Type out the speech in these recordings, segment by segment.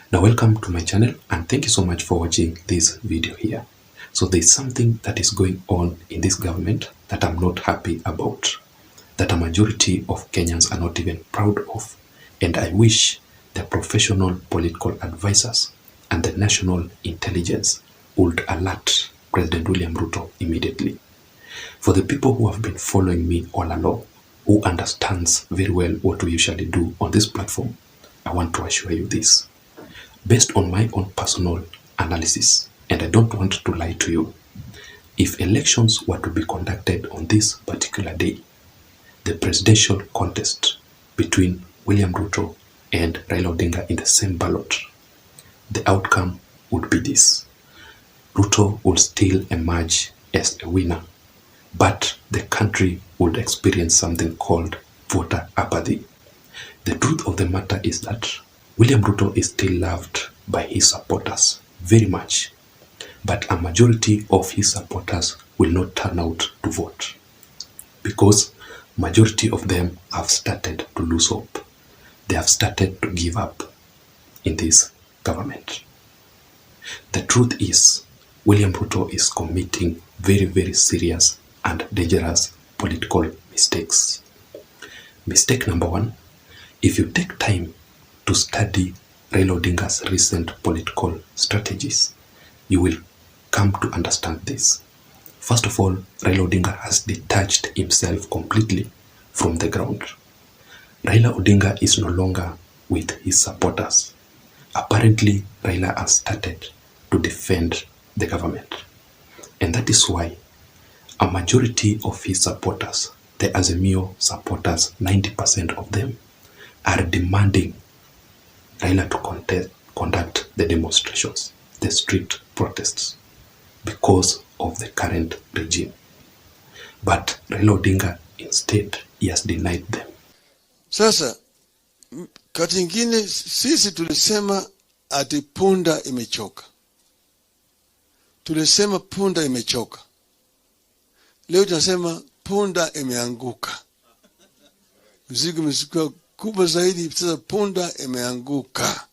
Now welcome to my channel and thank you so much for watching this video here. So there's something that is going on in this government that I'm not happy about, that a majority of Kenyans are not even proud of, and I wish the professional political advisors and the national intelligence would alert President William Ruto immediately. For the people who have been following me all along, who understands very well what we usually do on this platform, I want to assure you this. Based on my own personal analysis, and I don't want to lie to you, if elections were to be conducted on this particular day, the presidential contest between William Ruto and Raila Odinga in the same ballot, the outcome would be this. Ruto would still emerge as a winner, but the country would experience something called voter apathy. The truth of the matter is that William Ruto is still loved by his supporters very much, but a majority of his supporters will not turn out to vote because majority of them have started to lose hope. They have started to give up in this government. The truth is, William Ruto is committing very, very serious and dangerous political mistakes. Mistake number one, if you take time to study Raila Odinga's recent political strategies, you will come to understand this. First of all, Raila Odinga has detached himself completely from the ground. Raila Odinga is no longer with his supporters. Apparently, Raila has started to defend the government. And that is why a majority of his supporters, the Azimio supporters, 90% of them, are demanding Raila to conduct the demonstrations, the street protests, because of the current regime. But Raila Odinga, instead, he has denied them. Sasa, kati ingine sisi tulisema ati punda imechoka. Tulisema punda imechoka. Leo tunasema punda imeanguka. Mzigo umekuwa kubwa zaidi, sasa punda imeanguka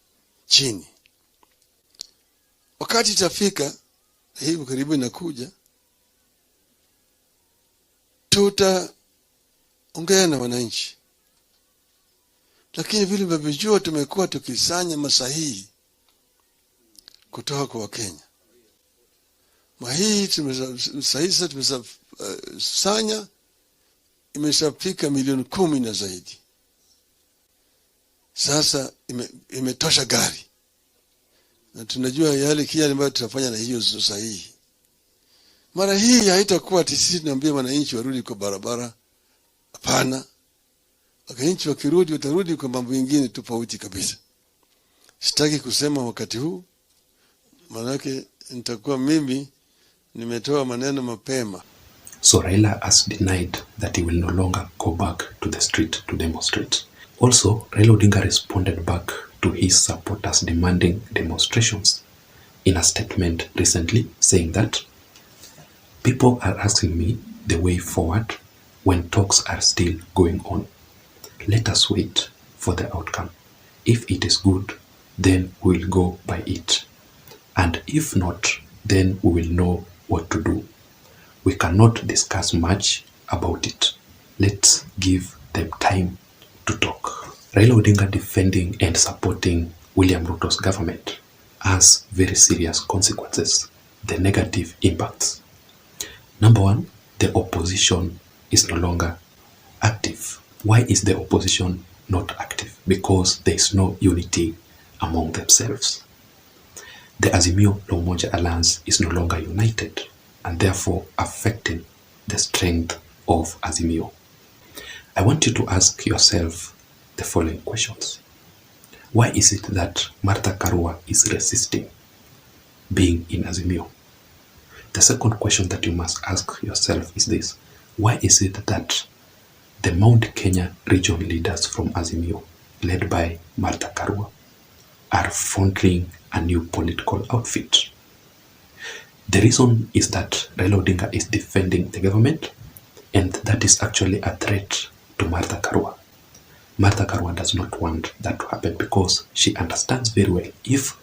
chini. Wakati itafika, hivi karibu inakuja, tutaongea na wananchi. Lakini vile mnavyojua tumekuwa tukisanya masahihi kutoka kwa Wakenya. Masahihi tumesanya imeshafika milioni 10 na zaidi. Sasa imetosha gari. Na tunajua yale kia ambayo tutafanya na hiyo sahihi. Mara hii haitakuwa ati sisi tunaambia wananchi warudi kwa barabara. Hapana. Wananchi wakirudi watarudi kwa mambo mengine tofauti kabisa. Sitaki kusema wakati huu, manake nitakuwa mimi nimetoa maneno mapema. So Raila has denied that he will no longer go back to the street to demonstrate. Also, Raila Odinga responded back to his supporters demanding demonstrations in a statement recently, saying that people are asking me the way forward when talks are still going on. Let us wait for the outcome. If it is good, then we will go by it. And if not, then we will know what to do. We cannot discuss much about it. Let's give them time to talk. Raila Odinga defending and supporting William Ruto's government has very serious consequences, the negative impacts. Number one, the opposition is no longer active. Why is the opposition not active? Because there is no unity among themselves. The Azimio La Umoja Alliance is no longer united and therefore affecting the strength of Azimio. I want you to ask yourself the following questions. Why is it that Martha Karua is resisting being in Azimio? The second question that you must ask yourself is this. Why is it that the Mount Kenya region leaders from Azimio, led by Martha Karua, are fronting a new political outfit? The reason is that Raila Odinga is defending the government, and that is actually a threat to Martha Karua. Martha Karua does not want that to happen because she understands very well if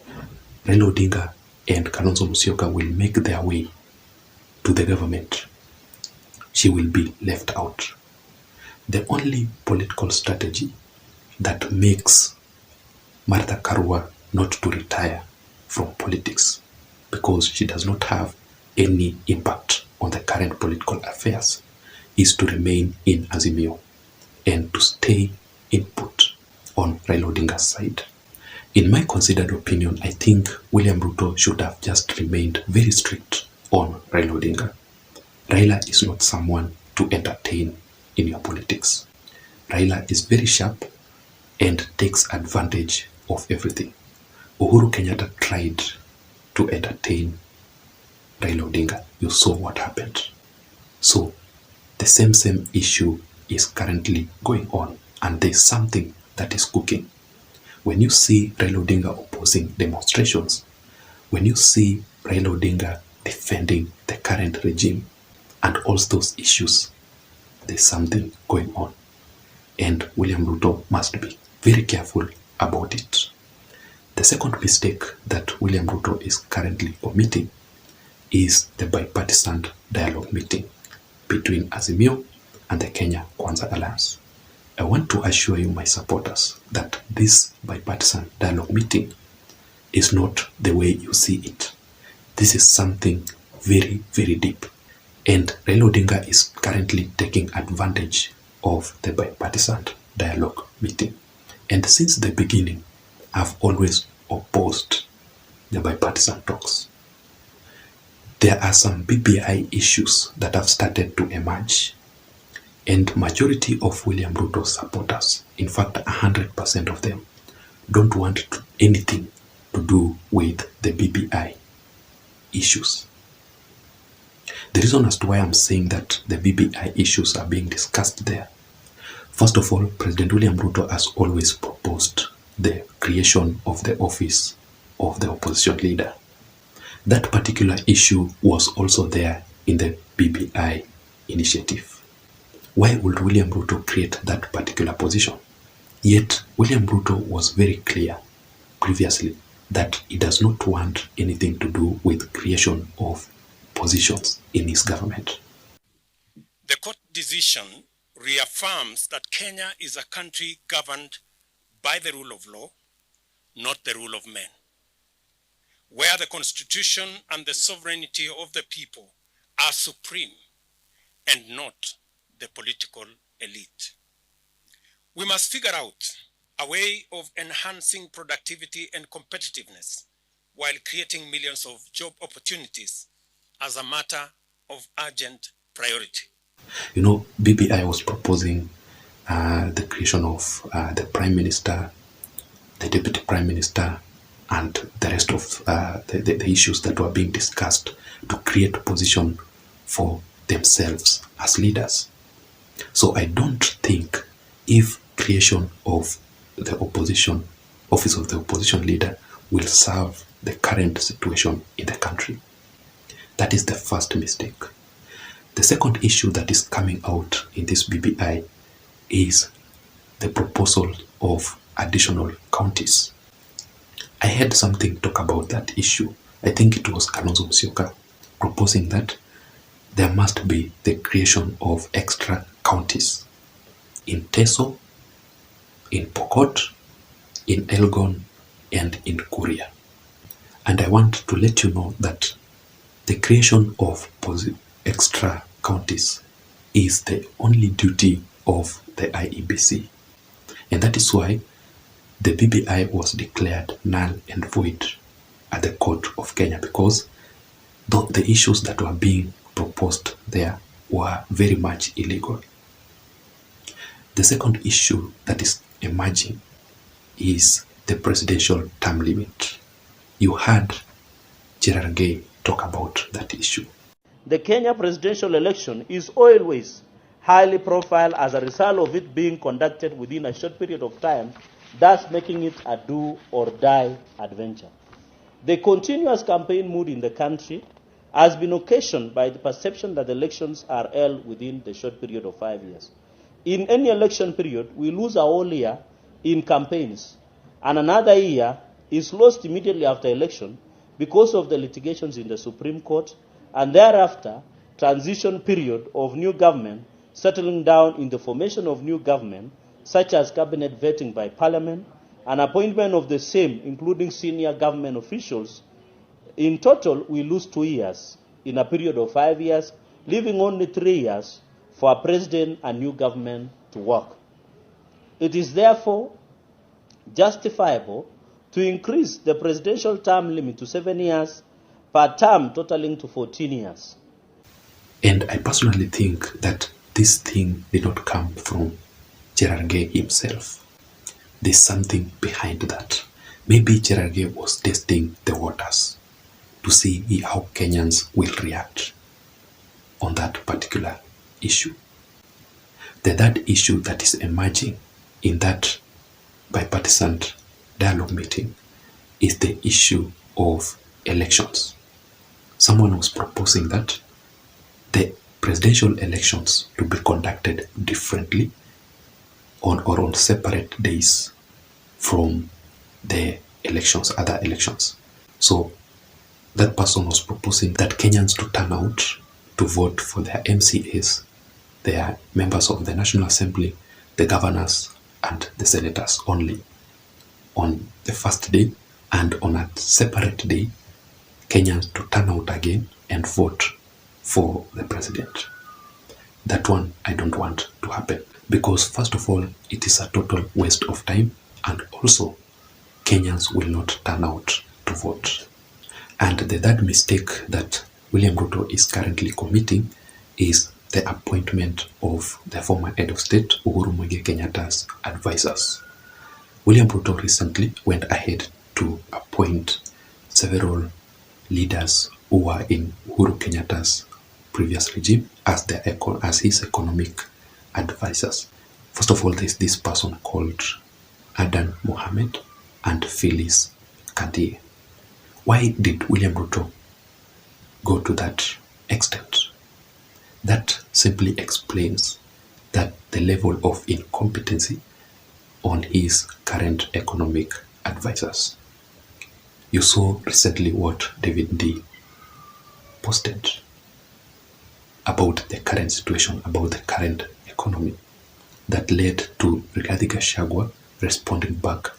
Raila Odinga and Kalonzo Musyoka will make their way to the government, she will be left out. The only political strategy that makes Martha Karua not to retire from politics, because she does not have any impact on the current political affairs, is to remain in Azimio and to stay input on Raila Odinga's side. In my considered opinion, I think William Ruto should have just remained very strict on Raila Odinga. Raila is not someone to entertain in your politics. Raila is very sharp and takes advantage of everything. Uhuru Kenyatta tried to entertain Raila Odinga. You saw what happened. So the same issue is currently going on, and there's something that is cooking. When you see Raila Odinga opposing demonstrations, when you see Raila Odinga defending the current regime and all those issues, there's something going on. And William Ruto must be very careful about it. The second mistake that William Ruto is currently committing is the bipartisan dialogue meeting between Azimio and the Kenya Kwanza Alliance. I want to assure you, my supporters, that this bipartisan dialogue meeting is not the way you see it. This is something very, very deep. And Raila Odinga is currently taking advantage of the bipartisan dialogue meeting. And since the beginning, I've always opposed the bipartisan talks. There are some BBI issues that have started to emerge, and majority of William Ruto supporters, in fact 100% of them, don't want anything to do with the BBI issues. The reason as to why I'm saying that the BBI issues are being discussed there, first of all, President William Ruto has always proposed the creation of the office of the opposition leader. That particular issue was also there in the BBI initiative. Why would William Ruto create that particular position? Yet, William Ruto was very clear previously that he does not want anything to do with creation of positions in his government. The court decision reaffirms that Kenya is a country governed by the rule of law, not the rule of men, where the constitution and the sovereignty of the people are supreme and not the political elite. We must figure out a way of enhancing productivity and competitiveness while creating millions of job opportunities as a matter of urgent priority. You know, BBI was proposing the creation of the Prime Minister, the Deputy Prime Minister, and the rest of the issues that were being discussed to create a position for themselves as leaders. So I don't think if creation of the opposition, office of the opposition leader, will serve the current situation in the country. That is the first mistake. The second issue that is coming out in this BBI is the proposal of additional counties. I heard something talk about that issue. I think it was Kalonzo Musyoka proposing that there must be the creation of extra counties in Teso, in Pokot, in Elgon, and in Kuria. And I want to let you know that the creation of extra counties is the only duty of the IEBC. And that is why the BBI was declared null and void at the Court of Kenya, because the issues that were being proposed there were very much illegal. The second issue that is emerging is the presidential term limit. You heard Cherargei talk about that issue. The Kenya presidential election is always highly profile as a result of it being conducted within a short period of time, thus making it a do or die adventure. The continuous campaign mood in the country has been occasioned by the perception that elections are held within the short period of 5 years. In any election period, we lose a whole year in campaigns, and another year is lost immediately after election because of the litigations in the Supreme Court, and thereafter transition period of new government settling down in the formation of new government, such as cabinet vetting by parliament and appointment of the same, including senior government officials. In total, we lose 2 years in a period of 5 years, leaving only 3 years for a president and new government to work. It is therefore justifiable to increase the presidential term limit to 7 years per term, totaling to 14 years. And I personally think that this thing did not come from Cherargei himself. There's something behind that. Maybe Cherargei was testing the waters to see how Kenyans will react on that particular issue. The third issue that is emerging in that bipartisan dialogue meeting is the issue of elections. Someone was proposing that the presidential elections to be conducted differently on separate days from the elections, other elections. So that person was proposing that Kenyans to turn out to vote for their MCAs, their members of the National Assembly, the governors, and the senators only on the first day, and on a separate day, Kenyans to turn out again and vote for the president. That one I don't want to happen, because first of all, it is a total waste of time, and also Kenyans will not turn out to vote. And the third mistake that William Ruto is currently committing is the appointment of the former head of state, Uhuru Muigai Kenyatta's advisors. William Ruto recently went ahead to appoint several leaders who were in Uhuru Kenyatta's previous regime as his economic advisors. First of all, there's this person called Adan Mohammed and Phyllis Kadie. Why did William Ruto go to that extent? That simply explains that the level of incompetency on his current economic advisors. You saw recently what David D posted about the current situation, about the current economy, that led to Rigathi Gachagua responding back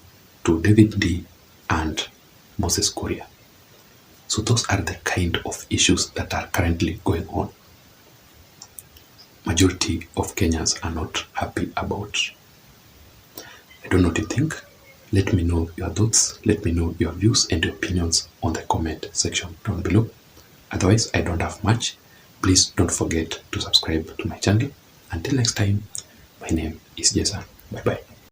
to David D and Moses Kuria. So those are the kind of issues that are currently going on. Majority of Kenyans are not happy about. I don't know what you think. Let me know your thoughts. Let me know your views and your opinions on the comment section down below. Otherwise, I don't have much. Please don't forget to subscribe to my channel. Until next time, my name is Jason. Bye-bye.